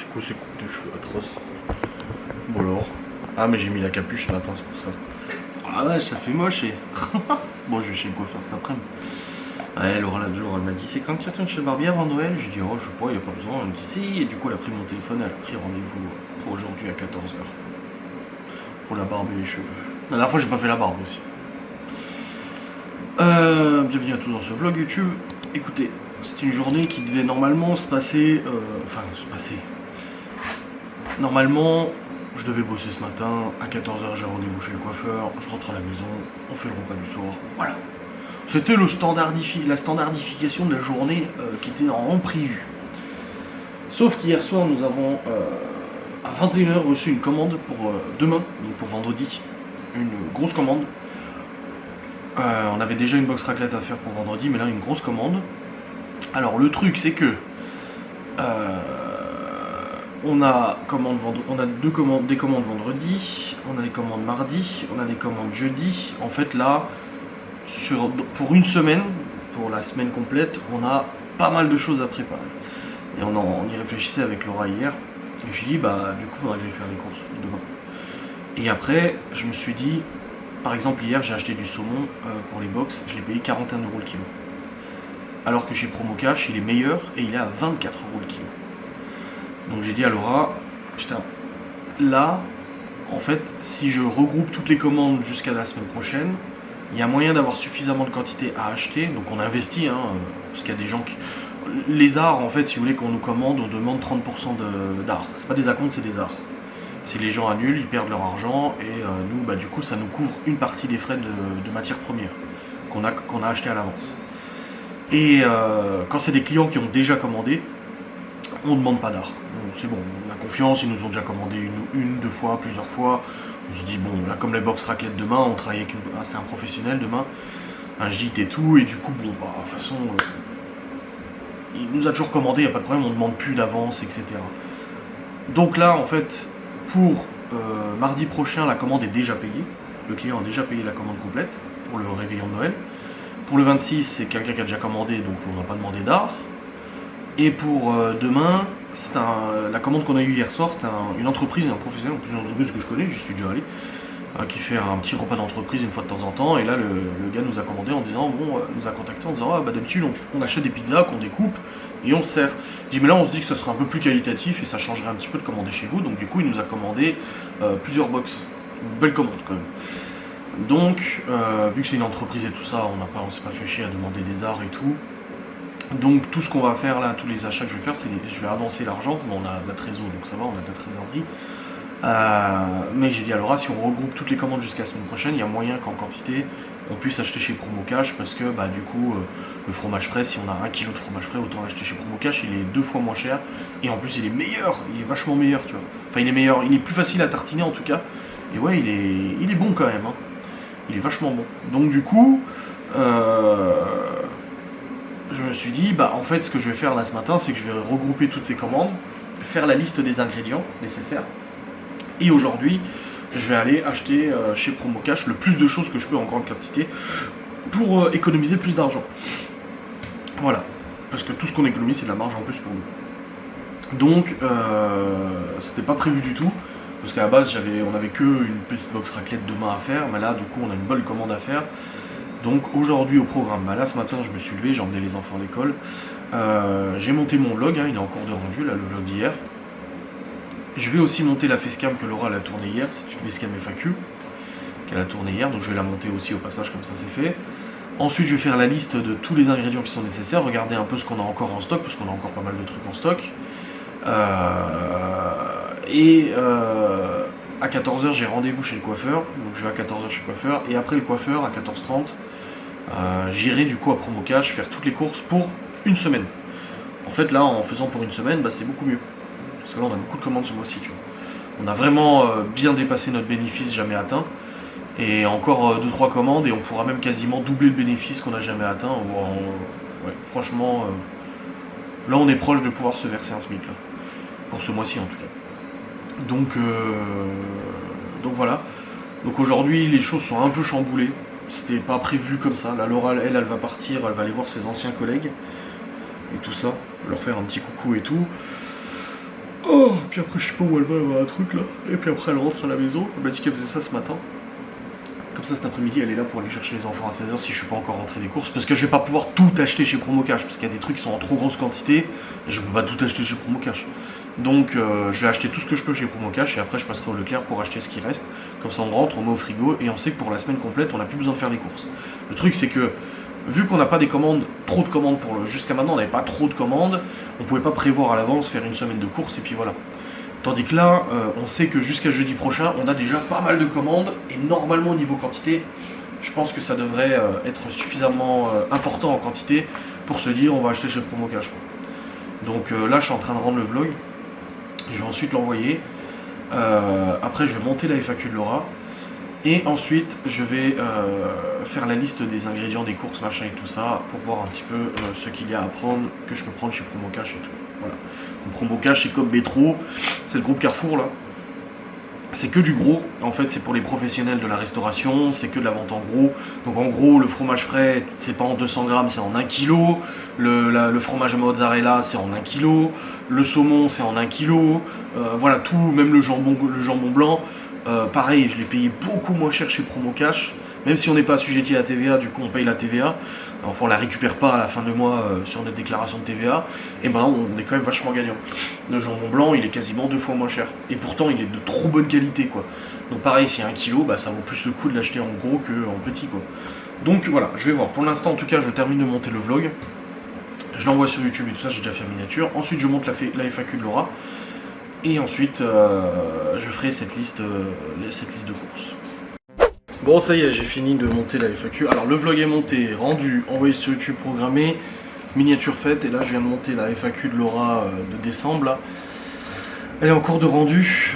C'est quoi ces coupes de cheveux atroces? Bon alors. Ah mais j'ai mis la capuche ce matin, c'est pour ça. Ah ouais, ça fait moche et... Bon, je vais chez le coiffeur cet après-midi. Ouais, Laura l'autre jour, elle m'a dit, c'est quand tu retournes chez le barbier avant Noël? Je dis, oh je sais pas, il n'y a pas besoin. Elle me dit, si, et du coup elle a pris mon téléphone, elle a pris rendez-vous pour aujourd'hui à 14 h. Pour la barbe et les cheveux. La dernière fois j'ai pas fait la barbe aussi. Bienvenue à tous dans ce vlog YouTube. Écoutez, c'est une journée qui devait normalement se passer... Normalement, je devais bosser ce matin, à 14 h j'ai rendez-vous chez le coiffeur, je rentre à la maison, on fait le repas du soir, voilà. C'était la standardification de la journée qui était normalement prévue. Sauf qu'hier soir, nous avons à 21 h reçu une commande pour demain, donc pour vendredi, une grosse commande. On avait déjà une box raclette à faire pour vendredi, mais là une grosse commande. Alors le truc c'est que on a des commandes vendredi, on a des commandes mardi, on a des commandes jeudi. En fait là, pour une semaine, pour la semaine complète, on a pas mal de choses à préparer. Et on y réfléchissait avec Laura hier. Et je dis bah du coup il faudrait que j'aille faire les courses demain. Et après je me suis dit, par exemple hier j'ai acheté du saumon pour les box, je l'ai payé 41 € le kilo. Alors que chez Promo Cash il est meilleur et il est à 24 € le kilo. Donc j'ai dit à Laura, putain, là, en fait, si je regroupe toutes les commandes jusqu'à la semaine prochaine, il y a moyen d'avoir suffisamment de quantité à acheter. Donc on investit, hein, parce qu'il y a des gens qui... Les arts, en fait, si vous voulez qu'on nous commande, on demande 30% d'art. C'est pas des acomptes, c'est des arts. Si les gens annulent, ils perdent leur argent et nous, bah, du coup, ça nous couvre une partie des frais de matières premières qu'on a acheté à l'avance. Et quand c'est des clients qui ont déjà commandé, on ne demande pas d'art. C'est bon, on a confiance, ils nous ont déjà commandé une, deux fois, plusieurs fois. On se dit, bon, là comme les box raclette demain, on travaille avec c'est un professionnel demain, un gîte et tout, et du coup, bon, bah, de toute façon, il nous a toujours commandé, il n'y a pas de problème, on ne demande plus d'avance, etc. Donc là, en fait, pour mardi prochain, la commande est déjà payée. Le client a déjà payé la commande complète pour le réveillon de Noël. Pour le 26, c'est quelqu'un qui a déjà commandé, donc on n'a pas demandé d'art. Et pour demain, c'est la commande qu'on a eue hier soir, c'est une entreprise, un professionnel, en plus une entreprise que je connais, j'y suis déjà allé, qui fait un petit repas d'entreprise une fois de temps en temps. Et là, le gars nous a commandé en disant, bon, nous a contacté en disant, ah, bah, d'habitude, on achète des pizzas qu'on découpe et on se sert. Je dis, mais là, on se dit que ça sera un peu plus qualitatif et ça changerait un petit peu de commander chez vous. Donc, du coup, il nous a commandé plusieurs box. Une belle commande quand même. Donc, vu que c'est une entreprise et tout ça, on s'est pas fait chier à demander des arts et tout. Donc tout ce qu'on va faire là, tous les achats que je vais faire, c'est je vais avancer l'argent, on a de la trésor, donc ça va, on a de la trésorerie. Mais j'ai dit à Laura, si on regroupe toutes les commandes jusqu'à la semaine prochaine, il y a moyen qu'en quantité, on puisse acheter chez Promo Cash, parce que bah, du coup, le fromage frais, si on a 1 kg de fromage frais, autant l'acheter chez Promo Cash, il est 2 fois moins cher, et en plus il est meilleur, il est vachement meilleur, tu vois. Enfin il est meilleur, il est plus facile à tartiner en tout cas, et ouais, il est bon quand même, hein. Il est vachement bon. Donc du coup... je me suis dit, bah en fait ce que je vais faire là ce matin, c'est que je vais regrouper toutes ces commandes, faire la liste des ingrédients nécessaires, et aujourd'hui je vais aller acheter chez Promo Cash le plus de choses que je peux en grande quantité pour économiser plus d'argent. Voilà, parce que tout ce qu'on économise c'est de la marge en plus pour nous. Donc c'était pas prévu du tout, parce qu'à la base on avait que une petite box raclette demain à faire, mais là du coup on a une bonne commande à faire. Donc aujourd'hui au programme, bah là ce matin je me suis levé, j'ai emmené les enfants à l'école, j'ai monté mon vlog, hein, il est en cours de rendu, là le vlog d'hier. Je vais aussi monter la facecam que Laura a tournée hier, c'est une facecam FAQ qu'elle a tournée hier, donc je vais la monter aussi au passage comme ça c'est fait. Ensuite je vais faire la liste de tous les ingrédients qui sont nécessaires, regarder un peu ce qu'on a encore en stock, parce qu'on a encore pas mal de trucs en stock. À 14 h j'ai rendez-vous chez le coiffeur, donc je vais à 14 h chez le coiffeur, et après le coiffeur à 14 h 30, j'irai du coup à Promo Cash faire toutes les courses pour une semaine. En fait là en faisant pour une semaine, bah, c'est beaucoup mieux. Parce que là on a beaucoup de commandes ce mois-ci, tu vois. On a vraiment bien dépassé notre bénéfice jamais atteint. Et encore 2-3 commandes et on pourra même quasiment doubler le bénéfice qu'on n'a jamais atteint. Ouais, franchement, là on est proche de pouvoir se verser un SMIC là. Pour ce mois-ci en tout cas. Donc voilà. Donc aujourd'hui les choses sont un peu chamboulées. C'était pas prévu comme ça. La Laura elle va partir, elle va aller voir ses anciens collègues et tout ça, leur faire un petit coucou et tout. Oh, puis après je sais pas où elle va avoir un truc là. Et puis après elle rentre à la maison. Elle m'a dit qu'elle faisait ça ce matin. Comme ça cet après-midi elle est là pour aller chercher les enfants à 16h si je suis pas encore rentré des courses. Parce que je vais pas pouvoir tout acheter chez Promocash. Parce qu'il y a des trucs qui sont en trop grosse quantité. Et je peux pas tout acheter chez Promocash. Donc je vais acheter tout ce que je peux chez Promocash. Et après je passerai au Leclerc pour acheter ce qui reste. Comme ça on rentre, on met au frigo. Et on sait que pour la semaine complète on n'a plus besoin de faire les courses. Le truc c'est que vu qu'on n'a pas des commandes, trop de commandes jusqu'à maintenant on n'avait pas trop de commandes. On pouvait pas prévoir à l'avance faire une semaine de courses et puis voilà. Tandis que là, on sait que jusqu'à jeudi prochain, on a déjà pas mal de commandes et normalement au niveau quantité, je pense que ça devrait être suffisamment important en quantité pour se dire on va acheter chez Promocash. Donc là, je suis en train de rendre le vlog. Je vais ensuite l'envoyer. Après, je vais monter la FAQ de Laura. Et ensuite, je vais faire la liste des ingrédients, des courses, machin et tout ça, pour voir un petit peu ce qu'il y a à prendre, que je peux prendre chez Promocash et tout. Voilà. Donc Promocash, c'est comme Métro, c'est le groupe Carrefour là. C'est que du gros, en fait c'est pour les professionnels de la restauration, c'est que de la vente en gros. Donc en gros, le fromage frais, c'est pas en 200 grammes, c'est en 1 kg. Le fromage mozzarella, c'est en 1 kg. Le saumon, c'est en 1 kg. Voilà tout, même le jambon blanc. Pareil, je l'ai payé beaucoup moins cher chez Promocash. Même si on n'est pas assujetti à la TVA, du coup on paye la TVA. Enfin on la récupère pas à la fin de mois sur notre déclaration de TVA. Et ben on est quand même vachement gagnant. Le jambon blanc il est quasiment 2 fois moins cher. Et pourtant il est de trop bonne qualité quoi. Donc pareil si 1 kg, bah, ça vaut plus le coup de l'acheter en gros qu'en petit quoi. Donc voilà, je vais voir. Pour l'instant en tout cas je termine de monter le vlog. Je l'envoie sur YouTube et tout ça, j'ai déjà fait la miniature. Ensuite je monte la FAQ de Laura. Et ensuite je ferai cette liste de courses. Bon ça y est, j'ai fini de monter la FAQ. Alors le vlog est monté, rendu, envoyé sur YouTube, programmé, miniature faite. Et là je viens de monter la FAQ de Laura de décembre là. Elle est en cours de rendu.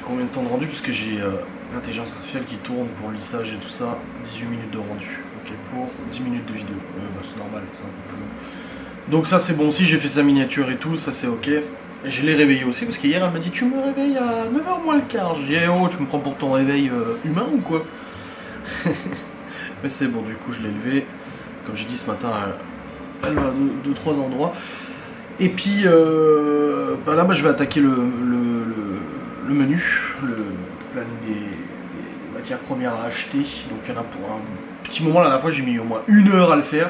Combien de temps de rendu? Parce que j'ai l'intelligence artificielle qui tourne pour le lissage et tout ça. 18 minutes de rendu. Ok, pour 10 minutes de vidéo. Bah, c'est normal, c'est un peu plus long. Donc ça c'est bon aussi, j'ai fait sa miniature et tout, ça c'est ok. Je l'ai réveillé aussi parce qu'hier elle m'a dit tu me réveilles à 9h moins le quart. Je dis oh tu me prends pour ton réveil humain ou quoi? Mais c'est bon, du coup je l'ai levé. Comme j'ai dit ce matin, elle va à 2-3 endroits. Et puis bah là je vais attaquer le menu, le planning des matières premières à acheter. Donc il y en a pour un petit moment. La dernière fois j'ai mis au moins 1 heure à le faire.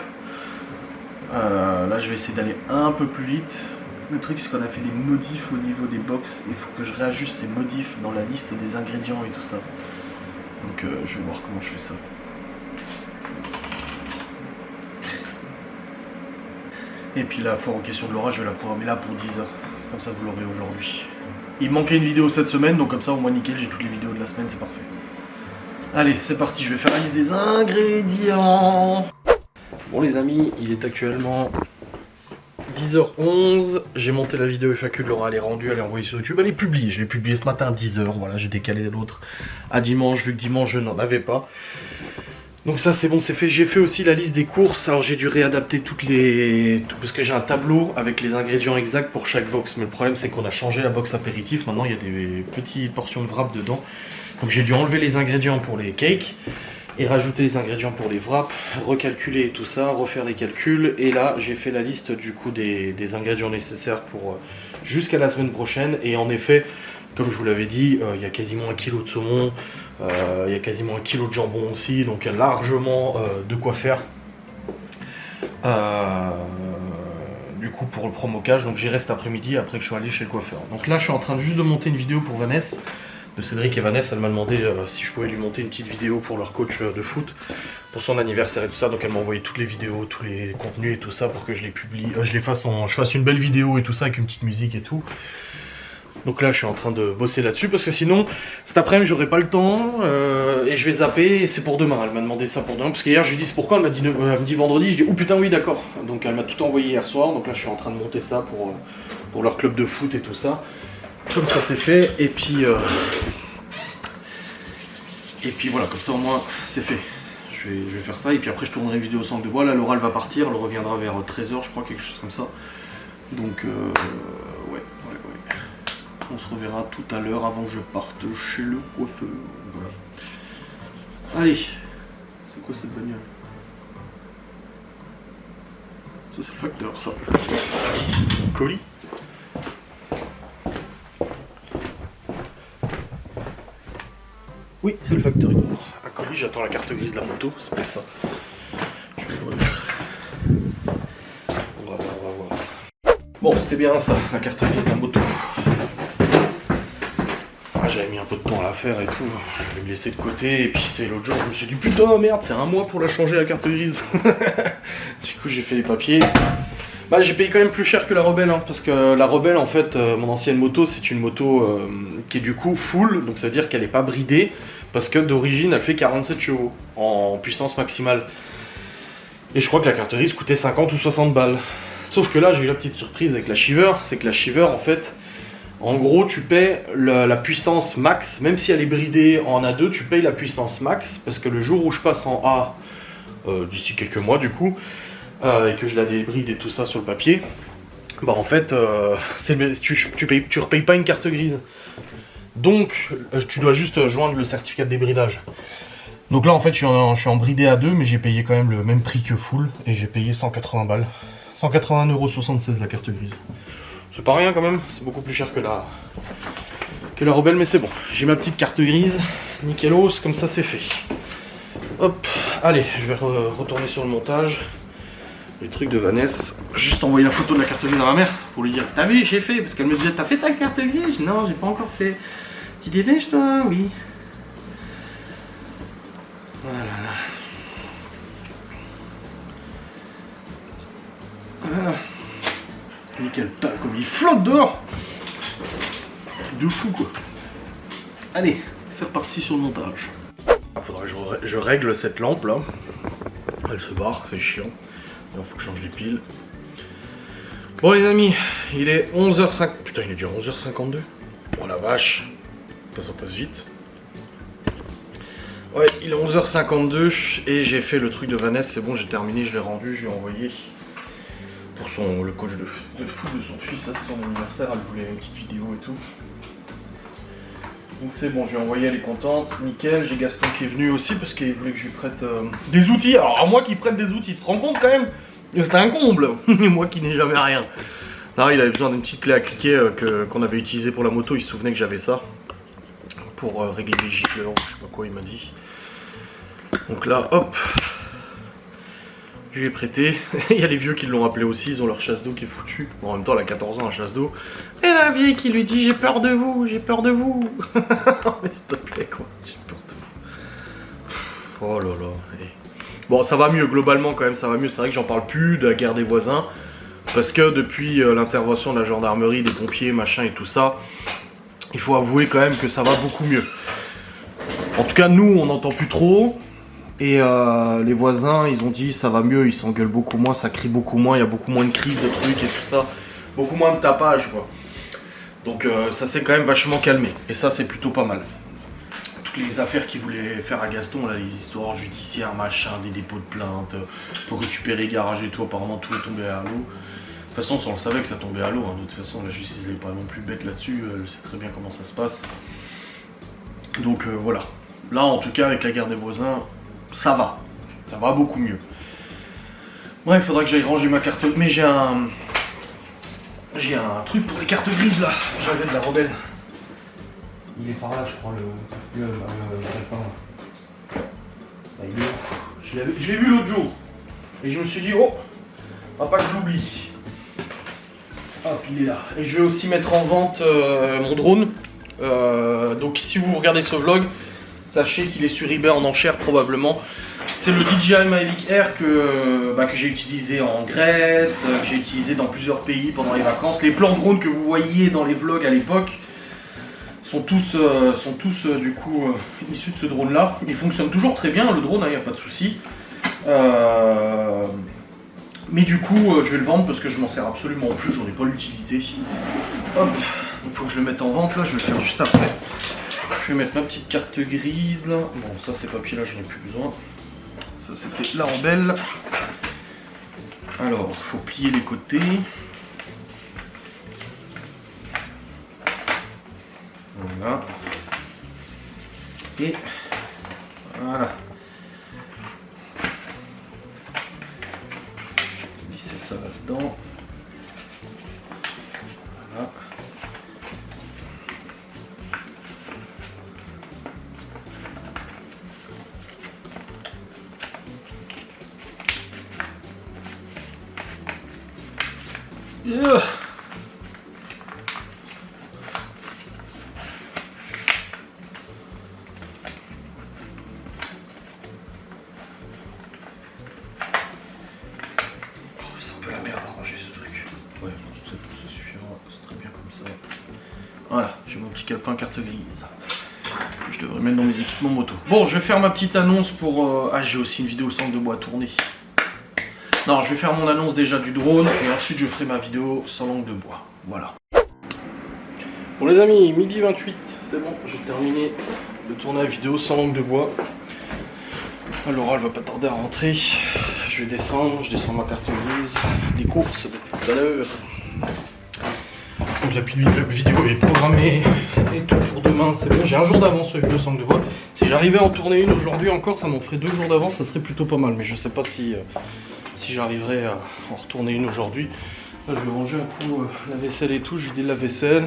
Là je vais essayer d'aller un peu plus vite. Le truc c'est qu'on a fait des modifs au niveau des box. Il faut que je réajuste ces modifs dans la liste des ingrédients et tout ça. Donc je vais voir comment je fais ça. Et puis la foire aux questions de Laura, je vais la programmer là pour 10h. Comme ça vous l'aurez aujourd'hui. Il manquait une vidéo cette semaine, donc comme ça au moins nickel, j'ai toutes les vidéos de la semaine, c'est parfait. Allez, c'est parti, je vais faire la liste des ingrédients. Bon les amis, il est actuellement 10h11, j'ai monté la vidéo FAQ de Laura, elle est rendue, elle est envoyée sur YouTube, elle est publiée, je l'ai publiée ce matin à 10h, voilà, j'ai décalé l'autre à dimanche, vu que dimanche je n'en avais pas. Donc ça c'est bon, c'est fait. J'ai fait aussi la liste des courses, alors j'ai dû réadapter parce que j'ai un tableau avec les ingrédients exacts pour chaque box. Mais le problème c'est qu'on a changé la box apéritif, maintenant il y a des petites portions de wrap dedans. Donc j'ai dû enlever les ingrédients pour les cakes et rajouter les ingrédients pour les wraps, recalculer tout ça, refaire les calculs. Et là j'ai fait la liste du coup des ingrédients nécessaires pour jusqu'à la semaine prochaine. Et en effet, comme je vous l'avais dit, il y a quasiment 1 kg de saumon, il y a quasiment 1 kg de jambon aussi, donc il y a largement de quoi faire. Du coup pour le Promocash, donc j'irai cet après-midi après que je sois allé chez le coiffeur. Donc là je suis en train juste de monter une vidéo pour Vanessa, de Cédric et Vanessa. Elle m'a demandé si je pouvais lui monter une petite vidéo pour leur coach de foot, pour son anniversaire et tout ça. Donc elle m'a envoyé toutes les vidéos, tous les contenus et tout ça pour que je les publie, je fasse une belle vidéo et tout ça avec une petite musique et tout. Donc là je suis en train de bosser là-dessus parce que sinon cet après-midi j'aurai pas le temps et je vais zapper et c'est pour demain. Elle m'a demandé ça pour demain parce qu'hier je lui dis c'est pourquoi, elle me dit vendredi, je dis oh putain oui d'accord. Donc elle m'a tout envoyé hier soir, donc là je suis en train de monter ça pour leur club de foot et tout ça. Comme ça c'est fait et puis voilà, comme ça au moins c'est fait. Je vais faire ça et puis après je tournerai une vidéo sans de bois. Là Laura elle va partir, elle reviendra vers 13h je crois, quelque chose comme ça. Donc ouais. On se reverra tout à l'heure avant que je parte chez le coiffeur. Voilà. Allez, c'est quoi cette bagnole? Ça c'est le facteur ça. Colis. Oui, c'est le Factory Door. Un colis, j'attends la carte grise de la moto, c'est peut-être ça. Je vais l'ouvrir. On va voir. Bon, c'était bien ça, la carte grise de la moto. Ah, j'avais mis un peu de temps à la faire et tout. Je vais me laisser de côté. Et puis c'est l'autre jour, je me suis dit putain merde, c'est un mois pour la changer la carte grise. Du coup, j'ai fait les papiers. Bah, j'ai payé quand même plus cher que la Rebelle, hein, parce que la Rebelle, en fait, mon ancienne moto, c'est une moto qui est du coup full, donc ça veut dire qu'elle n'est pas bridée, parce que d'origine, elle fait 47 chevaux en puissance maximale. Et je crois que la carte grise coûtait 50 ou 60 balles. Sauf que là, j'ai eu la petite surprise avec la Shiver, c'est que la Shiver, en fait, en gros, tu paies la puissance max, même si elle est bridée en A2, tu payes la puissance max, parce que le jour où je passe en A, d'ici quelques mois du coup, et que je la débride et tout ça sur le papier, bah en fait, tu repayes pas une carte grise. Donc, tu dois juste joindre le certificat de débridage. Donc là, en fait, je suis en bridé A2, mais j'ai payé quand même le même prix que full, et j'ai payé 180 balles. 181,76 € la carte grise. C'est pas rien quand même, c'est beaucoup plus cher que la Rebelle, mais c'est bon. J'ai ma petite carte grise, nickelos, comme ça c'est fait. Hop, allez, je vais retourner sur le montage. Les trucs de Vanessa. Juste envoyer la photo de la carte grise à ma mère pour lui dire t'as vu, j'ai fait. Parce qu'elle me disait t'as fait ta carte grise? Non, j'ai pas encore fait. Tu dépêches toi? Oui. Voilà. Voilà. Nickel, putain, comme il flotte dehors. Truc de fou quoi. Allez, c'est reparti sur le montage. Il faudra que je règle cette lampe là. Elle se barre, c'est chiant. Il faut que je change les piles. Bon les amis, il est 11h05. Putain, il est déjà 11h52. Oh la vache. Ça passe vite. Ouais, il est 11h52 et j'ai fait le truc de Vanessa. C'est bon, j'ai terminé, je l'ai rendu, je lui ai envoyé. Pour le coach de foot de son fils, ça c'est son anniversaire, elle voulait une petite vidéo et tout. Donc c'est bon, je lui ai envoyé, elle est contente, nickel. J'ai Gaston qui est venu aussi parce qu'il voulait que je lui prête des outils. Alors à moi qui prête des outils, tu te rends compte quand même? C'est un comble. Moi qui n'ai jamais rien. Là il avait besoin d'une petite clé à cliquer qu'on avait utilisée pour la moto, il se souvenait que j'avais ça. Pour régler les gicleurs, je sais pas quoi il m'a dit. Donc là, hop, je lui ai prêté. Il y a les vieux qui l'ont appelé aussi, ils ont leur chasse d'eau qui est foutue. Bon, en même temps, elle a 14 ans, la chasse d'eau. Et la vieille qui lui dit j'ai peur de vous, j'ai peur de vous. Mais s'il te plaît, quoi, j'ai peur de vous. Oh là là. Et... bon, ça va mieux, globalement, quand même, ça va mieux. C'est vrai que j'en parle plus de la guerre des voisins. Parce que depuis l'intervention de la gendarmerie, des pompiers, machin et tout ça, il faut avouer quand même que ça va beaucoup mieux. En tout cas, nous, on n'entend plus trop. Et les voisins, ils ont dit ça va mieux, ils s'engueulent beaucoup moins, ça crie beaucoup moins, il y a beaucoup moins de crises de trucs et tout ça. Beaucoup moins de tapage, quoi. Donc ça s'est quand même vachement calmé. Et ça, c'est plutôt pas mal. Toutes les affaires qu'ils voulaient faire à Gaston, là, les histoires judiciaires, machin, des dépôts de plainte, pour récupérer les garages et tout, apparemment tout est tombé à l'eau. De toute façon, on le savait que ça tombait à l'eau, hein. De toute façon, la justice n'est pas non plus bête là-dessus, elle sait très bien comment ça se passe. Donc voilà. Là, en tout cas, avec la guerre des voisins, ça va beaucoup mieux. Ouais, il faudra que j'aille ranger ma carte. Mais j'ai un truc pour les cartes grises là. J'avais de la Rebelle. Il est par là, je crois, le calepin. Là, il est là. Je l'ai vu l'autre jour. Et je me suis dit, oh, va pas que je l'oublie. Hop, il est là. Et je vais aussi mettre en vente mon drone. Donc si vous regardez ce vlog, sachez qu'il est sur eBay en enchère probablement. C'est le DJI Mavic Air que j'ai utilisé en Grèce, que j'ai utilisé dans plusieurs pays pendant les vacances. Les plans drone que vous voyiez dans les vlogs à l'époque sont tous du coup issus de ce drone là. Il fonctionne toujours très bien le drone, il n'y a pas de souci. Mais du coup je vais le vendre parce que je m'en sers absolument plus, j'en ai pas l'utilité. Hop, il faut que je le mette en vente là, je vais le faire juste après. Je vais mettre ma petite carte grise là. Bon, ça ces papiers là, j'en ai plus besoin. Ça c'était la Rebelle. Alors, il faut plier les côtés. Voilà. Et voilà. Glisser ça là-dedans. Voilà. Yeah. C'est un peu la merde à ranger ce truc. Ouais, ça suffira, c'est très bien comme ça. Voilà, j'ai mon petit calepin carte grise. Que je devrais mettre dans mes équipements moto. Bon, je vais faire ma petite annonce pour... Ah, j'ai aussi une vidéo sangle de bois à tourner. Non, je vais faire mon annonce déjà du drone et ensuite je ferai ma vidéo sans langue de bois. Voilà. Bon les amis, midi 28, c'est bon, j'ai terminé de tourner la vidéo sans langue de bois. Laura elle va pas tarder à rentrer. Je vais descendre, je descends ma carte grise. Les courses de tout à l'heure. Donc la vidéo est programmée et tout pour demain, c'est bon. J'ai un jour d'avance sur les vidéos sans langue de bois. Si j'arrivais à en tourner une aujourd'hui encore, ça m'en ferait 2 jours d'avance, ça serait plutôt pas mal. Mais je sais pas si j'arriverai à en retourner une aujourd'hui. Là je vais ranger un coup la vaisselle et tout, je vais vider la vaisselle,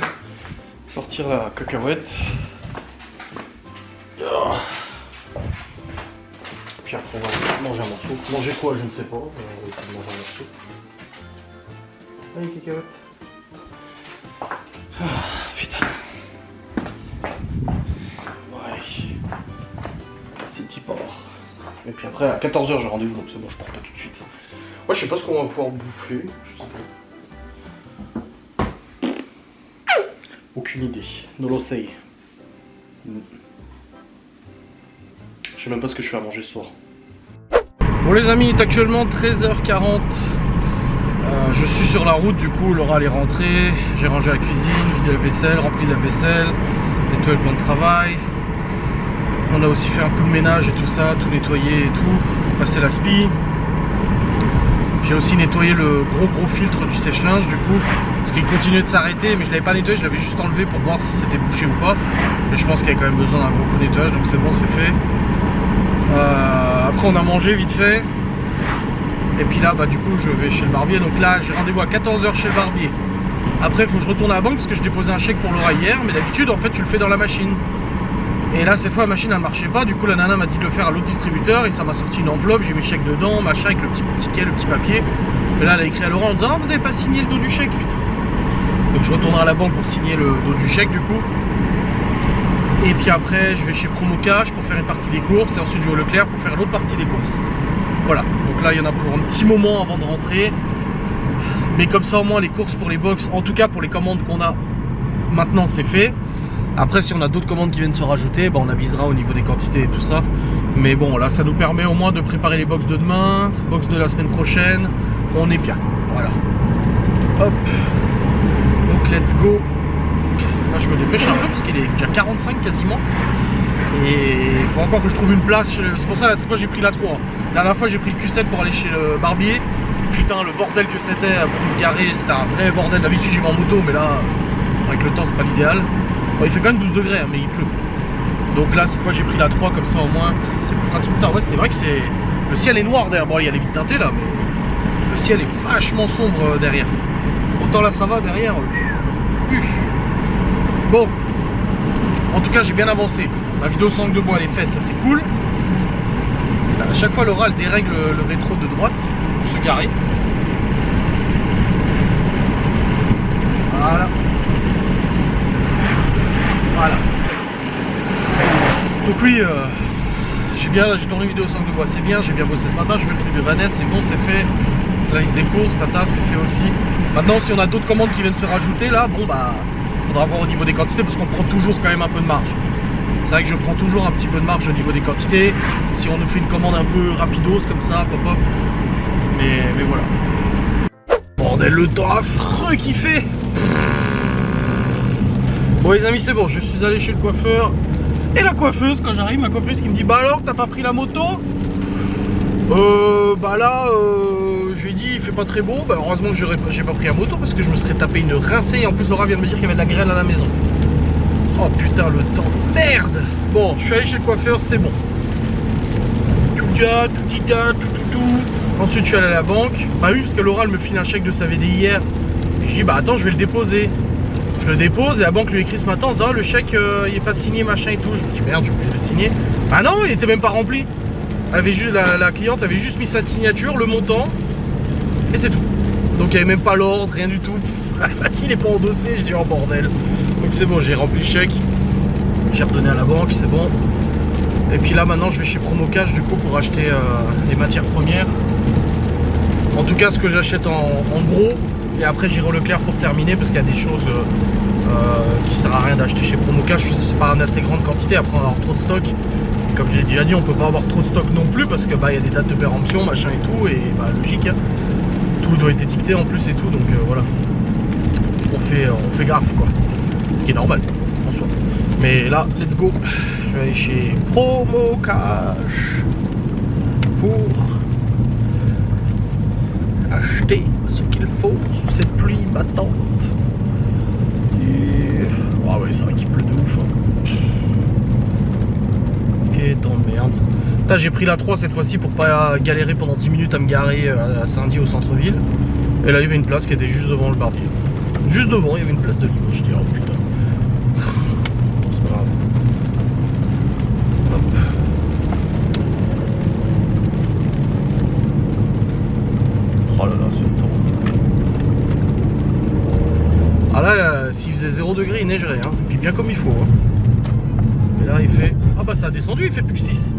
sortir la cacahuète. Puis après on va manger un morceau. Manger quoi je ne sais pas, on va essayer de manger un morceau. Allez cacahuète. Ah, putain. Ouais. C'est petit porc. Et puis après à 14h j'ai rendez-vous donc c'est bon, je pars pas tout de suite. Moi je sais pas ce qu'on va pouvoir bouffer, je sais pas. Aucune idée, no lo sei. Je sais même pas ce que je fais à manger ce soir. Bon les amis, il est actuellement 13h40. Je suis sur la route, du coup Laura elle est rentrée. J'ai rangé la cuisine, vidé la vaisselle, rempli la vaisselle, nettoyé le plan de travail. On a aussi fait un coup de ménage et tout ça, tout nettoyé et tout, passé la spie. J'ai aussi nettoyé le gros filtre du sèche-linge du coup, parce qu'il continuait de s'arrêter, mais je l'avais pas nettoyé, je l'avais juste enlevé pour voir si c'était bouché ou pas. Mais je pense qu'il y a quand même besoin d'un gros coup de nettoyage, donc c'est bon, c'est fait. Après on a mangé vite fait. Et puis là, bah du coup, je vais chez le barbier. Donc là, j'ai rendez-vous à 14h chez le barbier. Après, il faut que je retourne à la banque parce que je déposais un chèque pour Laura hier. Mais d'habitude, en fait, tu le fais dans la machine. Et là, cette fois, la machine, elle marchait pas. Du coup, la nana m'a dit de le faire à l'autre distributeur. Et ça m'a sorti une enveloppe. J'ai mis le chèque dedans, machin, avec le petit ticket, le petit papier. Et là, elle a écrit à Laura en disant: ah, vous avez pas signé le dos du chèque, putain. Donc, je retournerai à la banque pour signer le dos du chèque, du coup. Et puis après, je vais chez Promo Cash pour faire une partie des courses. Et ensuite, je vais au Leclerc pour faire l'autre partie des courses. Voilà, donc là il y en a pour un petit moment avant de rentrer. Mais comme ça au moins les courses pour les box, en tout cas pour les commandes qu'on a maintenant c'est fait. Après si on a d'autres commandes qui viennent se rajouter, bah, on avisera au niveau des quantités et tout ça. Mais bon là ça nous permet au moins de préparer les box de demain, box de la semaine prochaine. On est bien, voilà. Hop, donc let's go. Là je me dépêche un peu parce qu'il est déjà 45 quasiment. Et il faut encore que je trouve une place. C'est pour ça là, cette fois j'ai pris la 3. La dernière fois j'ai pris le Q7 pour aller chez le barbier. Putain le bordel que c'était pour me garer, c'était un vrai bordel. D'habitude j'y vais en moto mais là avec le temps c'est pas l'idéal. Bon, il fait quand même 12 degrés hein, mais il pleut. Donc là cette fois j'ai pris la 3 comme ça au moins c'est plus pratique. Putain ouais c'est vrai que c'est. Le ciel est noir derrière. Bon il y a les vitres teintées là mais le ciel est vachement sombre derrière. Autant là ça va derrière. Bon. En tout cas j'ai bien avancé. La vidéo sans langue de bois elle est faite, ça c'est cool. Là, à chaque fois Laura elle dérègle le rétro de droite pour se garer. Voilà. Voilà. Donc oui, j'ai tourné une vidéo sans langue de bois, c'est bien, j'ai bien bossé ce matin, je fais le truc de Vanessa, c'est bon, c'est fait. La liste des courses, Tata, c'est fait aussi. Maintenant si on a d'autres commandes qui viennent se rajouter là, bon bah faudra voir au niveau des quantités parce qu'on prend toujours quand même un peu de marge. C'est vrai que je prends toujours un petit peu de marge au niveau des quantités. Si on nous fait une commande un peu rapidos comme ça, pop hop. Mais voilà. Bordel, le temps affreux qu'il fait. Bon les amis c'est bon, je suis allé chez le coiffeur. Et la coiffeuse, quand j'arrive, ma coiffeuse qui me dit: bah alors, t'as pas pris la moto? Bah là, je lui ai dit il fait pas très beau. Bah heureusement que j'ai pas pris la moto parce que je me serais tapé une rincée. Et en plus Laura vient de me dire qu'il y avait de la grêle à la maison. Oh putain le temps, merde. Bon, je suis allé chez le coiffeur, c'est bon. Tout. Ensuite je suis allé à la banque. Bah oui parce que Laura elle me file un chèque de sa VD hier. Et je dis bah attends je vais le déposer. Je le dépose et la banque lui écrit ce matin en disant: oh, le chèque il est pas signé machin et tout. Je me dis merde, j'ai oublié de le signer. Bah non, il était même pas rempli. Elle avait juste, la cliente avait juste mis sa signature, le montant et c'est tout. Donc il n'y avait même pas l'ordre, rien du tout. Il est pas endossé, j'ai dit oh bordel. Donc c'est bon, j'ai rempli le chèque, j'ai redonné à la banque, c'est bon. Et puis là maintenant je vais chez Promocash du coup pour acheter les matières premières. En tout cas ce que j'achète en gros. Et après j'irai au Leclerc pour terminer parce qu'il y a des choses qui sert à rien d'acheter chez Promocash. C'est pas une assez grande quantité, après on va avoir trop de stock. Et comme je l'ai déjà dit, on peut pas avoir trop de stock non plus parce que bah il y a des dates de péremption, machin et tout, et bah logique, hein. Tout doit être étiqueté en plus et tout, donc voilà. On fait gaffe quoi. Ce qui est normal en soi. Mais là, let's go. Je vais aller chez Promocash pour acheter ce qu'il faut sous cette pluie battante. Et... ah ouais, c'est vrai qu'il pleut de ouf. Hein. Quel temps de merde. Là, j'ai pris la 3 cette fois-ci pour pas galérer pendant 10 minutes à me garer à Saint-Denis au centre-ville. Et là, il y avait une place qui était juste devant le barbier. Juste devant, il y avait une place de libre. Je dis, oh putain. C'est pas grave. Hop. Oh là là, ce temps. Ah là, s'il faisait 0 degré, il neigerait. Hein. Puis bien comme il faut. Hein. Mais là, il fait... ah bah ça a descendu, il fait plus que 6.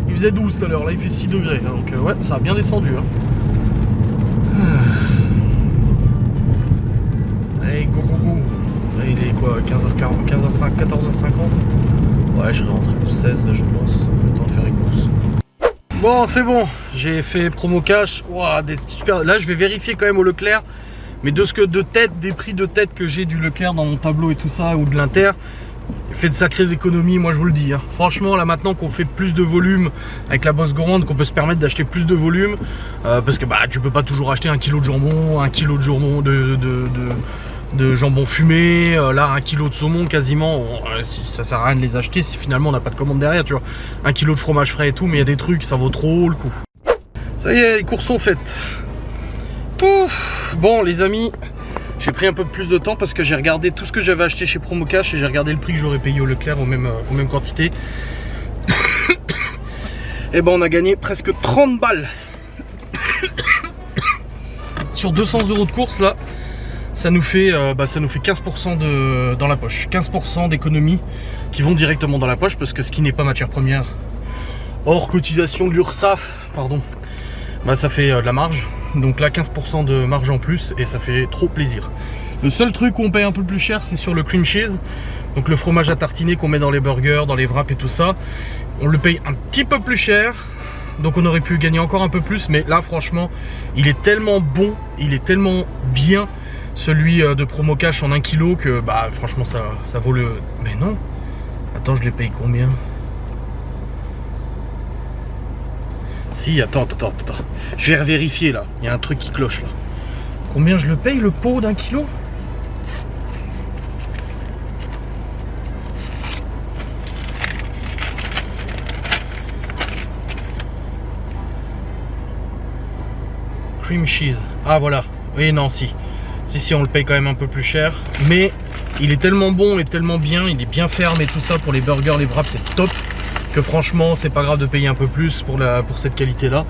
Il faisait 12 tout à l'heure, là il fait 6 degrés. Hein. Donc ouais, ça a bien descendu. Hein. Allez, go go go. Là, il est quoi, 15h40, 15h50, 14h50. Ouais, je serai rentré pour 16, je pense. Le temps de faire les courses. Bon, c'est bon. J'ai fait Promocash. Wow, super... là, je vais vérifier quand même au Leclerc. Mais de ce que de tête, des prix de tête que j'ai du Leclerc dans mon tableau et tout ça, ou de l'Inter, il fait de sacrées économies, moi je vous le dis. Hein. Franchement, là maintenant qu'on fait plus de volume avec la bosse gourmande, qu'on peut se permettre d'acheter plus de volume, parce que bah tu peux pas toujours acheter 1 kg de jambon, 1 kg de jambon de jambon fumé, là 1 kg de saumon quasiment, ça sert à rien de les acheter si finalement on n'a pas de commande derrière, tu vois. 1 kg de fromage frais et tout, mais il y a des trucs, ça vaut trop le coup. Ça y est, les courses sont faites. Pouf. Bon les amis, j'ai pris un peu plus de temps parce que j'ai regardé tout ce que j'avais acheté chez Promocash et j'ai regardé le prix que j'aurais payé au Leclerc aux mêmes quantités. Et ben on a gagné presque 30 balles sur 200 € de course là. Ça nous fait 15% dans la poche, 15% d'économies qui vont directement dans la poche parce que ce qui n'est pas matière première hors cotisation de l'URSSAF, pardon, bah ça fait de la marge. Donc là 15% de marge en plus et ça fait trop plaisir. Le seul truc où on paye un peu plus cher, c'est sur le cream cheese, donc le fromage à tartiner qu'on met dans les burgers, dans les wraps et tout ça. On le paye un petit peu plus cher, donc on aurait pu gagner encore un peu plus, mais là franchement il est tellement bon, il est tellement bien celui de Promocash en 1 kg que bah franchement ça vaut le... Mais non, attends, je les paye combien? Si, attends. Je vais revérifier là. Il y a un truc qui cloche là. Combien je le paye le pot d'1 kg? Cream cheese. Ah voilà. Oui, non, si, on le paye quand même un peu plus cher. Mais il est tellement bon et tellement bien. Il est bien ferme et tout ça pour les burgers, les wraps, c'est top. Que franchement c'est pas grave de payer un peu plus pour cette qualité là.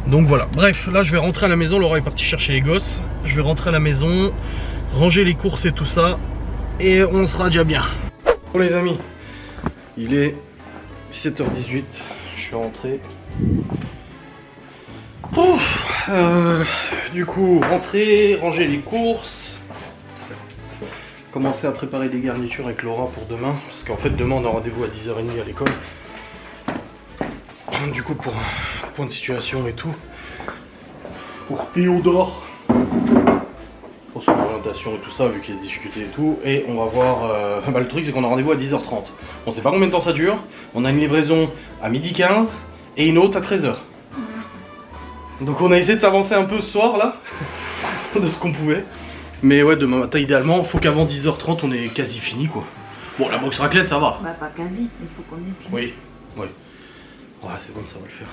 Donc voilà, bref, là je vais rentrer à la maison. Laura est partie chercher les gosses. Je vais rentrer à la maison, ranger les courses et tout ça, et on sera déjà bien. Bon les amis, il est 17h18, je suis rentré. Du coup, rentrer, ranger les courses, commencer à préparer des garnitures avec Laura pour demain, parce qu'en fait demain on a rendez-vous à 10h30 à l'école. Du coup pour un point de situation et tout, pour Théodore, pour son orientation et tout ça, vu qu'il y a des difficultés et tout. Et on va voir, le truc c'est qu'on a rendez-vous à 10h30. On sait pas combien de temps ça dure. On a une livraison à 12h15 et une autre à 13h. Donc on a essayé de s'avancer un peu ce soir là, de ce qu'on pouvait. Mais ouais, demain matin idéalement, faut qu'avant 10h30 on est quasi fini quoi. Bon, la box raclette ça va. Bah pas quasi, il faut qu'on ait fini. Oui, ouais. Ouais, c'est bon, ça va le faire.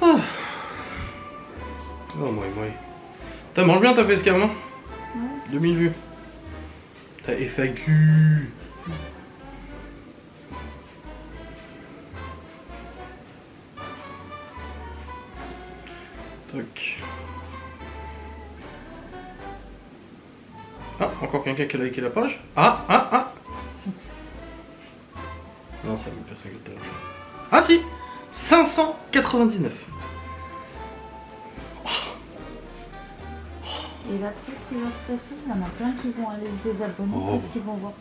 Ah. Oh, moi. T'as mange bien ta facecam, hein? Ouais. 2000 vues. T'as FAQ. Toc. Ah, encore quelqu'un qui a liké la page. Ah. Non, ça veut pas ça que Ah si 599. Et là, tu sais ce qui va se passer? Il y en a plein qui vont aller se désabonner parce qu'ils vont voir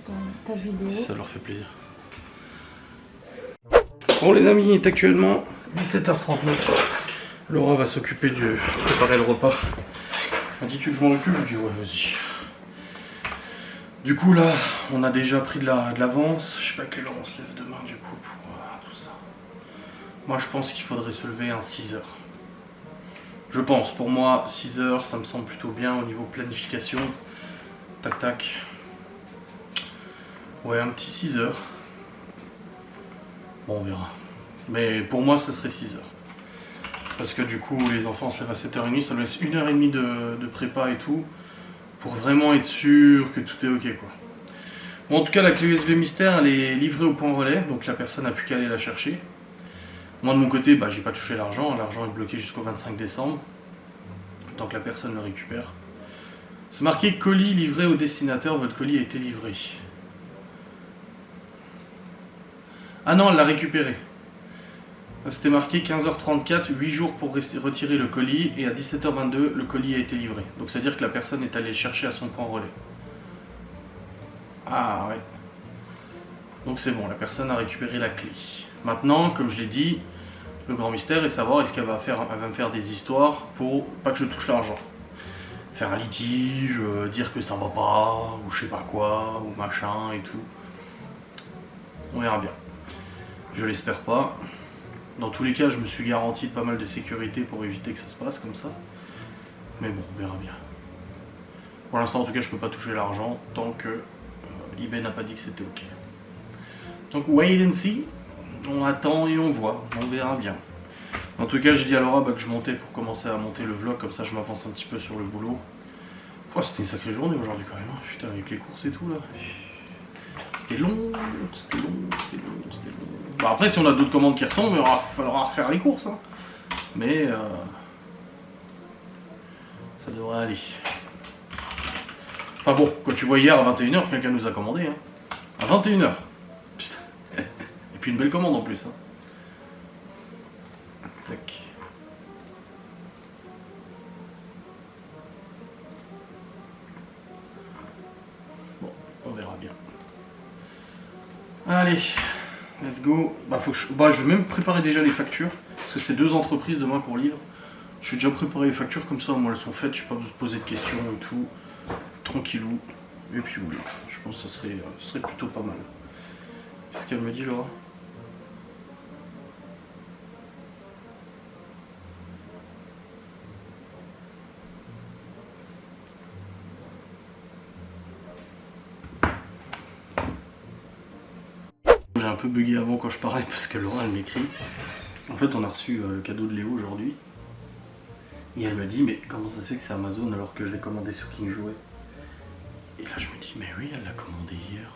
ta vidéo. Ça leur fait plaisir. Bon les amis, il est actuellement 17h39. Laura va s'occuper de préparer le repas. Elle m'a dit tu que je m'en occupe? Je dis ouais vas-y. Du coup là, on a déjà pris de l'avance. Je sais pas à quelle heure on se lève demain du coup pour tout ça. Moi je pense qu'il faudrait se lever à 6h. Je pense, pour moi 6h ça me semble plutôt bien au niveau planification. Tac tac. Ouais, un petit 6h. Bon, on verra. Mais pour moi, ce serait 6h. Parce que du coup, les enfants se lèvent à 7h30, ça nous laisse 1h30 de prépa et tout. Pour vraiment être sûr que tout est ok, quoi. Bon, en tout cas, la clé USB mystère, elle est livrée au point relais. Donc la personne n'a plus qu'à aller la chercher. Moi, de mon côté, bah, j'ai pas touché l'argent. L'argent est bloqué jusqu'au 25 décembre. Tant que la personne le récupère. C'est marqué colis livré au destinataire. Votre colis a été livré. Ah non, elle l'a récupéré. C'était marqué 15h34, 8 jours pour retirer le colis, et à 17h22, le colis a été livré. Donc c'est-à-dire que la personne est allée le chercher à son point relais. Ah ouais. Donc c'est bon, la personne a récupéré la clé. Maintenant, comme je l'ai dit, le grand mystère est savoir est-ce qu'elle va me faire des histoires pour pas que je touche l'argent. Faire un litige, dire que ça va pas, ou je sais pas quoi, ou machin et tout. On verra bien. Je l'espère pas. Dans tous les cas, je me suis garanti de pas mal de sécurité pour éviter que ça se passe comme ça. Mais bon, on verra bien. Pour l'instant, en tout cas, je peux pas toucher l'argent tant que eBay n'a pas dit que c'était ok. Donc, wait and see. On attend et on voit. On verra bien. En tout cas, j'ai dit à Laura que je montais pour commencer à monter le vlog. Comme ça, je m'avance un petit peu sur le boulot. Oh, c'était une sacrée journée aujourd'hui quand même. Hein. Putain, avec les courses et tout là. C'était long. Bon, après, si on a d'autres commandes qui retombent, il faudra refaire les courses. Hein. Mais ça devrait aller. Enfin bon, quand tu vois hier à 21h, quelqu'un nous a commandé. Hein. À 21h. Putain. Et puis une belle commande en plus. Hein. Tac. Bon, on verra bien. Allez. Let's go. Je vais même préparer déjà les factures. Parce que c'est 2 entreprises demain qu'on livre. Je vais déjà préparer les factures comme ça, moi elles sont faites. Je n'ai pas besoin de poser de questions et tout. Tranquillou. Et puis oui, je pense que ça serait plutôt pas mal. Qu'est-ce qu'elle me dit Laura? J'ai un peu bugué avant quand je parlais parce que Laura elle m'écrit. En fait on a reçu le cadeau de Léo aujourd'hui. Et elle me dit mais comment ça se fait que c'est Amazon alors que je l'ai commandé sur King Jouet? Et là je me dis mais oui elle l'a commandé hier.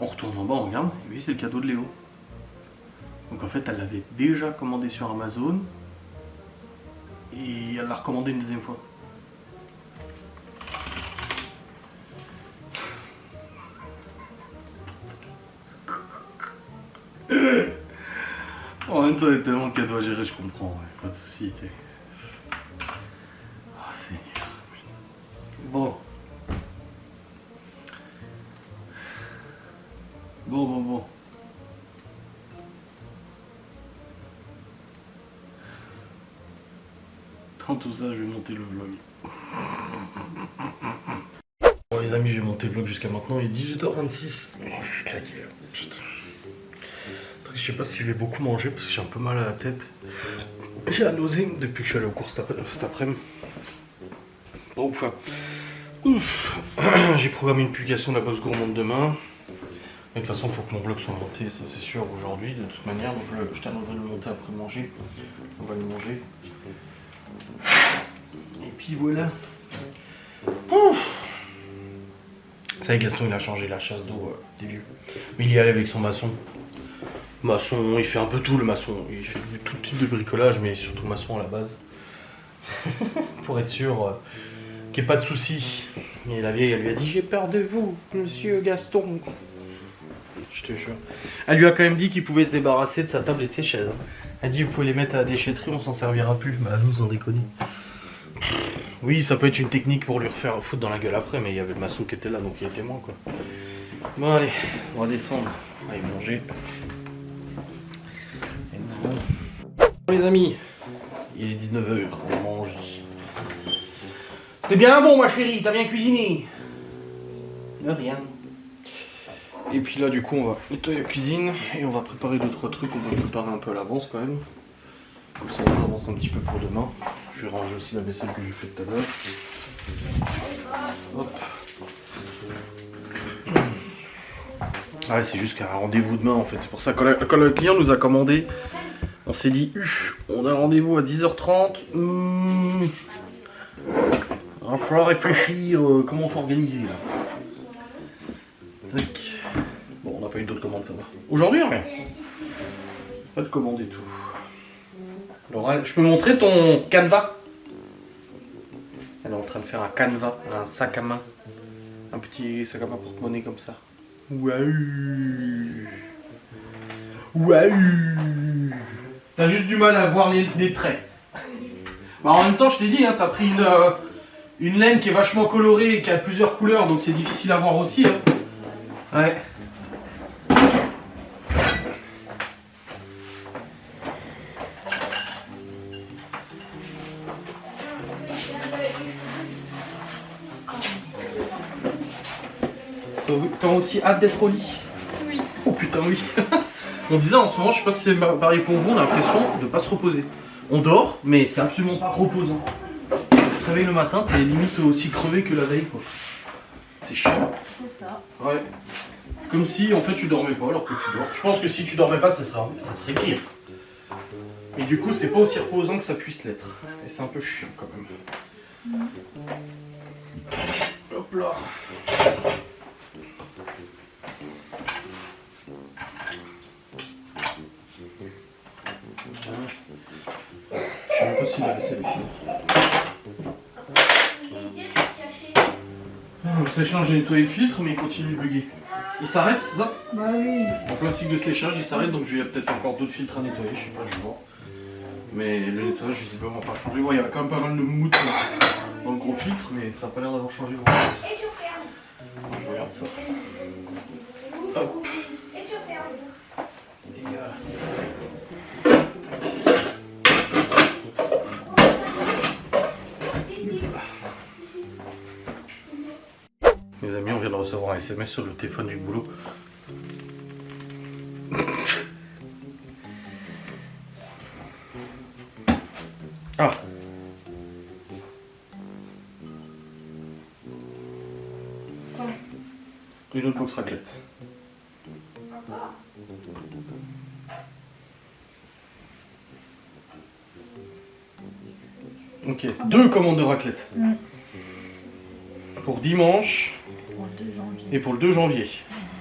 On retourne en bas, on regarde, et oui c'est le cadeau de Léo. Donc en fait elle l'avait déjà commandé sur Amazon. Et elle l'a recommandé une deuxième fois. En même temps, il y a tellement de cadeaux à gérer, je comprends. Ouais. Pas de soucis. Oh, Seigneur. Bon. Bon. Dans tout ça, je vais monter le vlog. Bon, les amis, j'ai monté le vlog jusqu'à maintenant. Il est 18h26. Oh, je suis claqué. Putain. Je sais pas si je vais beaucoup manger parce que j'ai un peu mal à la tête. J'ai la nausée depuis que je suis allé aux courses cet après-midi. Bon, enfin. J'ai programmé une publication de la Bosse Gourmande demain. Mais de toute façon, il faut que mon vlog soit monté, ça c'est sûr, aujourd'hui, de toute manière. Donc je t'annoncerai de le monter après manger. On va le manger. Et puis voilà. Ça y est, Gaston, il a changé la chasse d'eau des vieux. Mais il y allait avec son maçon. Maçon, il fait un peu tout le maçon. Il fait tout type de bricolage, mais surtout maçon à la base. Pour être sûr qu'il n'y ait pas de soucis. Et la vieille, elle lui a dit, j'ai peur de vous, monsieur Gaston. Je te jure. Elle lui a quand même dit qu'il pouvait se débarrasser de sa table et de ses chaises. Elle dit, vous pouvez les mettre à la déchetterie, on s'en servira plus. Bah nous, on déconne. Oui, ça peut être une technique pour lui refaire foutre dans la gueule après, mais il y avait le maçon qui était là, donc il était moins quoi. Bon allez, on va descendre, on va aller manger. Let's go. Bon les amis, il est 19h, on mange. C'était bien bon ma chérie, t'as bien cuisiné? De rien. Et puis là du coup on va nettoyer la cuisine et on va préparer 2-3 trucs, on va préparer un peu à l'avance quand même. Comme ça on s'avance un petit peu pour demain. Je vais ranger aussi la vaisselle que j'ai faite tout à l'heure. Hop. Ah ouais, c'est juste qu'un rendez-vous demain en fait. C'est pour ça que quand le client nous a commandé, on s'est dit on a un rendez-vous à 10h30. Il va falloir réfléchir comment on s'organiser là. Tac. Bon, on n'a pas eu d'autres commandes, ça va. Aujourd'hui, rien. Pas de commande et tout. Laura, je peux montrer ton canevas? Elle est en train de faire un canevas, un sac à main. Un petit sac à main porte-monnaie comme ça. Waouh! Waouh! T'as juste du mal à voir les traits. Bah, en même temps, je t'ai dit, hein, t'as pris une laine qui est vachement colorée et qui a plusieurs couleurs, donc c'est difficile à voir aussi. Hein. Ouais. T'as aussi hâte d'être au lit? Oui. Oh putain oui. On disait en ce moment, je sais pas si c'est pareil pour vous, on a l'impression de pas se reposer. On dort, mais c'est absolument pas reposant. Tu te réveilles le matin, t'es limite aussi crevé que la veille quoi. C'est chiant. C'est ça. Ouais. Comme si en fait tu dormais pas alors que tu dors. Je pense que si tu dormais pas, ça serait pire. Et du coup, c'est pas aussi reposant que ça puisse l'être. Et c'est un peu chiant quand même. Hop là. Je sais même pas s'il a laissé les fils. Le séchage, j'ai nettoyé le filtre, mais il continue de bugger. Il s'arrête, c'est ça? Bah oui. En plastique de séchage, il s'arrête, donc il y a peut-être encore d'autres filtres à nettoyer, je sais pas, je vais voir. Mais le nettoyage, visiblement, pas changé. Ouais, il y a quand même pas mal de moumoute dans le gros filtre, mais ça n'a pas l'air d'avoir changé grand chose. Je regarde ça. Hop. Les amis, on vient de recevoir un SMS sur le téléphone du boulot. Ah. Une autre box raclette. Ok, 2 commandes de raclette. Pour dimanche. Pour le 2 janvier. Et pour le 2 janvier.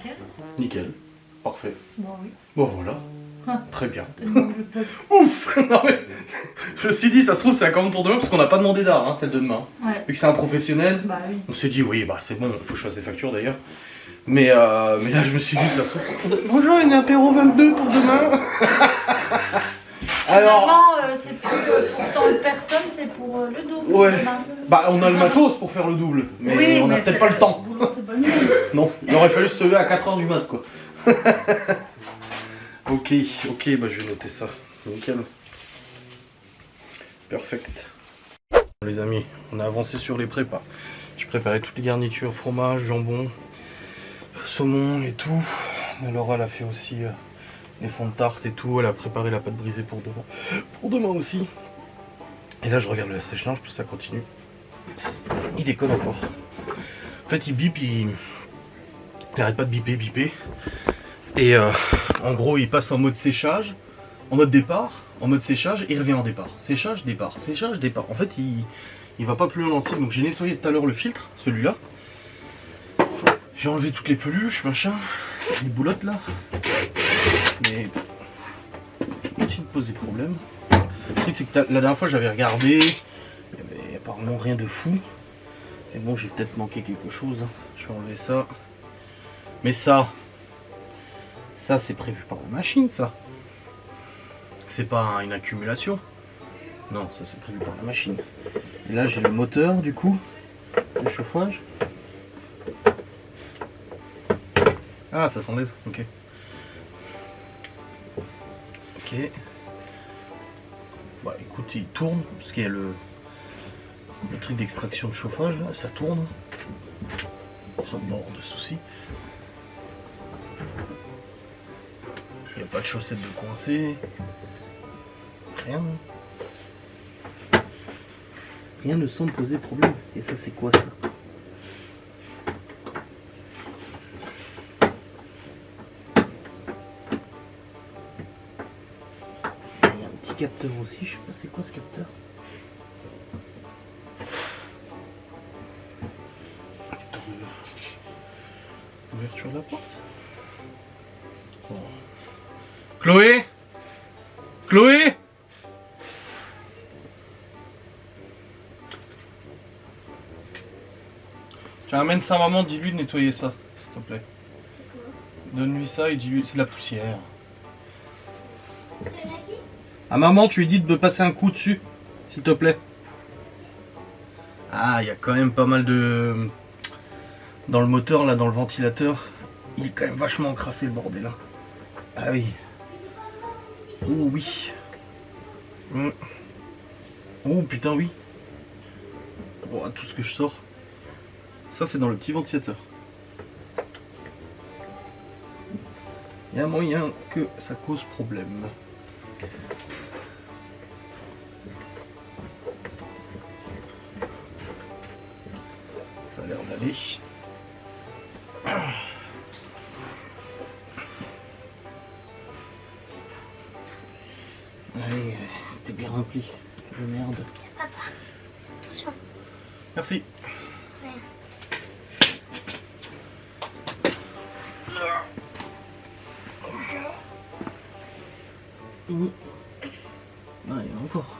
Nickel. Nickel. Parfait. Bon, oui. Bon voilà. Ah. Très bien. Donc, je peux... Ouf. Non, mais, je me suis dit, ça se trouve, c'est la commande pour demain parce qu'on n'a pas demandé d'art, hein, celle de demain. Ouais. Vu que c'est un professionnel. Bah oui. On s'est dit, oui, bah c'est bon, il faut que je fasse des factures d'ailleurs. Mais là, je me suis dit, ça se trouve. Bonjour, une apéro 22 pour demain. Alors. Finalement, c'est plus pour tant de personnes, c'est pour le double. Ouais. Demain. Bah, on a le matos pour faire le double. Mais oui, on a mais peut-être pas le temps. Boulot, c'est pas mieux. Non, il aurait fallu se lever à 4h du mat, quoi. Ok, bah je vais noter ça. Nickel. Perfect. Les amis, on a avancé sur les prépas. J'ai préparé toutes les garnitures, fromage, jambon, saumon et tout. Laura elle a fait aussi les fonds de tarte et tout. Elle a préparé la pâte brisée pour demain. Pour demain aussi. Et là je regarde le sèche-linge, puis ça continue. Il déconne encore. En fait il bip, il arrête pas de biper. Et en gros il passe en mode séchage, en mode départ, en mode séchage et il revient en départ. Séchage, départ, séchage, départ. En fait il va pas plus loin dans le cycle. Donc j'ai nettoyé tout à l'heure le filtre, celui-là. J'ai enlevé toutes les peluches, machin, les boulottes là. Mais je continue de poser problème. C'est que la dernière fois j'avais regardé, il y avait apparemment rien de fou. Et bon, j'ai peut-être manqué quelque chose. Hein. Je vais enlever ça. Mais ça c'est prévu par la machine, ça. C'est pas une accumulation. Non, ça c'est prévu par la machine. Et là, j'ai le moteur, du coup, le chauffage. Ah, ça s'enlève, ok. Ok. Bah écoute, il tourne, parce qu'il y a le truc d'extraction de chauffage, là, ça tourne. Sans bord de soucis. Il n'y a pas de chaussettes de coincé. Rien. Rien ne semble poser problème. Et ça, c'est quoi ça? Il y a un petit capteur aussi. Je sais pas c'est quoi ce capteur. Ouverture de la porte. Bon. Chloé, Chloé, tu amènes ça à maman, dis-lui de nettoyer ça, s'il te plaît. Donne-lui ça et dis-lui, c'est de la poussière. À maman, tu lui dis de me passer un coup dessus, s'il te plaît. Ah, il y a quand même pas mal de... Dans le moteur, là, dans le ventilateur, il est quand même vachement encrassé le bordel, là. Ah oui. Oh oui. Oh putain oui. Oh, tout ce que je sors. Ça c'est dans le petit ventilateur. Il y a moyen que ça cause problème. Ça a l'air d'aller. Allez, c'était bien rempli. De merde. Papa, attention. Merci. Ouais. Ah, il y en a encore.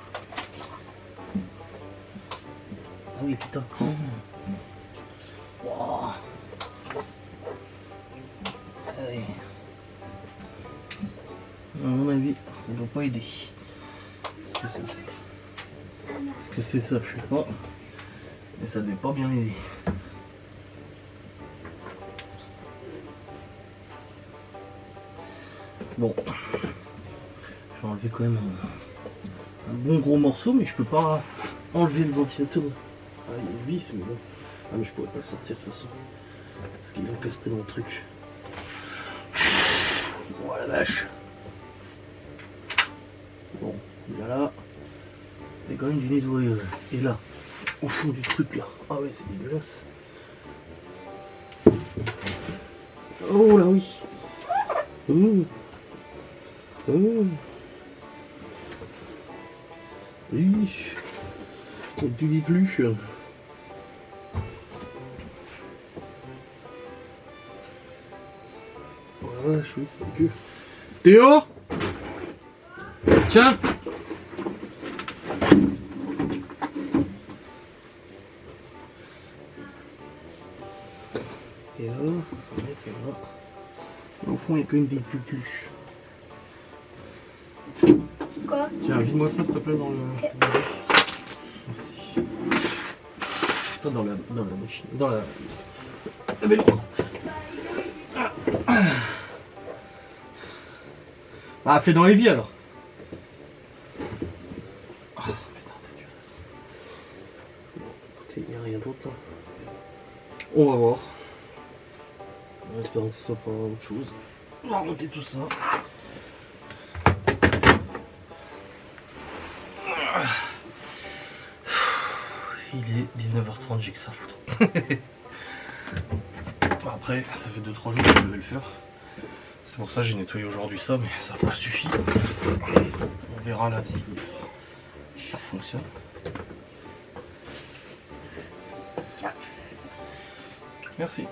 Ah oui, putain. Wow. Ah oui. À mon avis, ça ne doit pas aider. Est-ce que c'est ça? Je sais pas. Mais ça ne devait pas bien aider. Bon. Je vais enlever quand même un bon gros morceau, mais je peux pas enlever le ventilateur. Ah, il y a une vis, mais bon. Ah, mais je pourrais pas le sortir de toute façon. Parce qu'il est encastré dans le truc. Oh la vache. Bon, il y a là. Il y a quand même du nettoyage. Et là, au fond du truc là. Ah ouais, c'est dégueulasse. Oh là oui. Oh. Oh. Oui. Tu dis plus. Oh la vache, oui, c'est que. Théo. Tiens. Et là, ouais, c'est là. Au fond, il y a quand même des pupuches. Quoi? Tiens, vide-moi ça s'il te plaît dans le... Ok. Merci. Enfin, dans la machine. Dans la baignoire. Ah, fais dans l'évier alors. Ah, putain, dégueulasse. Bon, écoutez, il n'y a rien d'autre. Hein. On va voir. En espérant que ce soit pas autre chose. On va remonter tout ça. Il est 19h30, j'ai que ça à foutre. Après, ça fait 2-3 jours que je devais le faire. C'est pour ça que j'ai nettoyé aujourd'hui ça, mais ça n'a pas suffi. On verra là si ça fonctionne. Merci.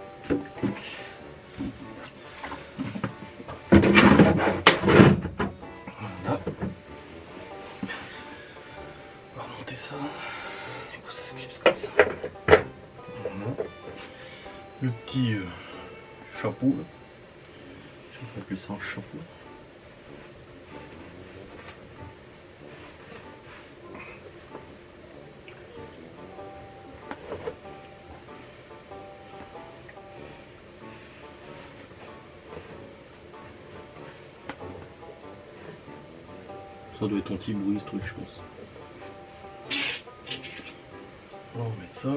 Voilà. On va remonter ça. Du coup, ça se clipse comme ça. le petit chapeau. Si on peut appeler ça un chapeau. Ça doit être anti-bruit ce truc, je pense. On met ça.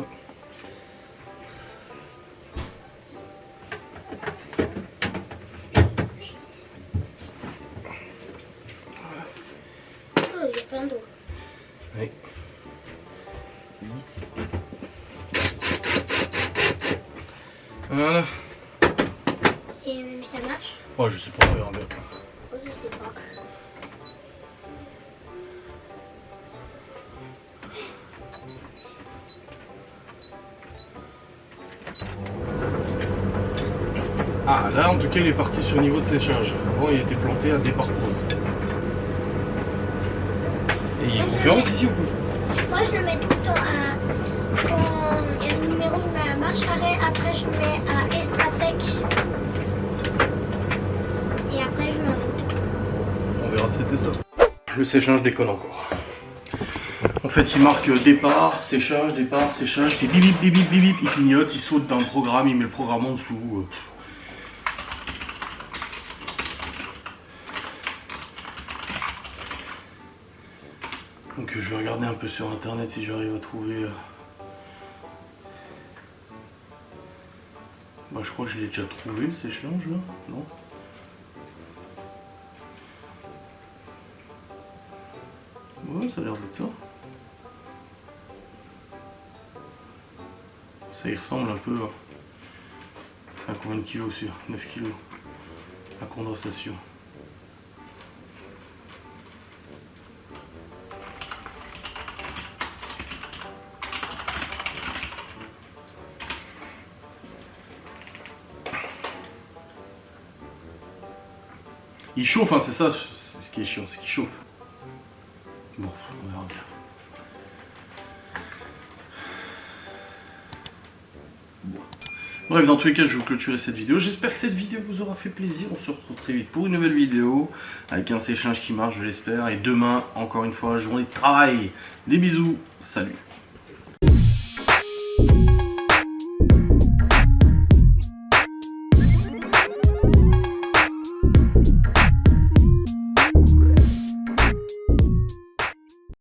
Oh, il y a plein d'eau. Oui. Lisse. Voilà. Ça marche? Oh, je sais pas, on verra bien. Oh, je sais pas. Ah, là en tout cas il est parti sur le niveau de séchage. Avant il était planté à départ pause. Et il y a une conférence ici ou pas? Moi, je le mets tout le temps à. Quand il y a le numéro, je mets à marche arrêt. Après, je mets à extra sec. Et après, je mets. On verra si c'était ça. Le séchage déconne encore. En fait il marque départ, séchage, il fait bip bip bip bip bip bip, il clignote, il saute dans le programme, il met le programme en dessous. Donc je vais regarder un peu sur internet si j'arrive à trouver. Bah, je crois que je l'ai déjà trouvé le sèche-linge là, non? Ouais, ça a l'air d'être ça. Ça y ressemble un peu. C'est à combien de kilos sur 9 kilos la condensation. Il chauffe, hein, c'est ça, c'est ce qui est chiant, c'est qu'il chauffe. Bon, on verra bien. Bon. Bref, dans tous les cas, je vais clôturer cette vidéo. J'espère que cette vidéo vous aura fait plaisir. On se retrouve très vite pour une nouvelle vidéo avec un séchage qui marche, je l'espère. Et demain, encore une fois, journée de travail. Des bisous, salut.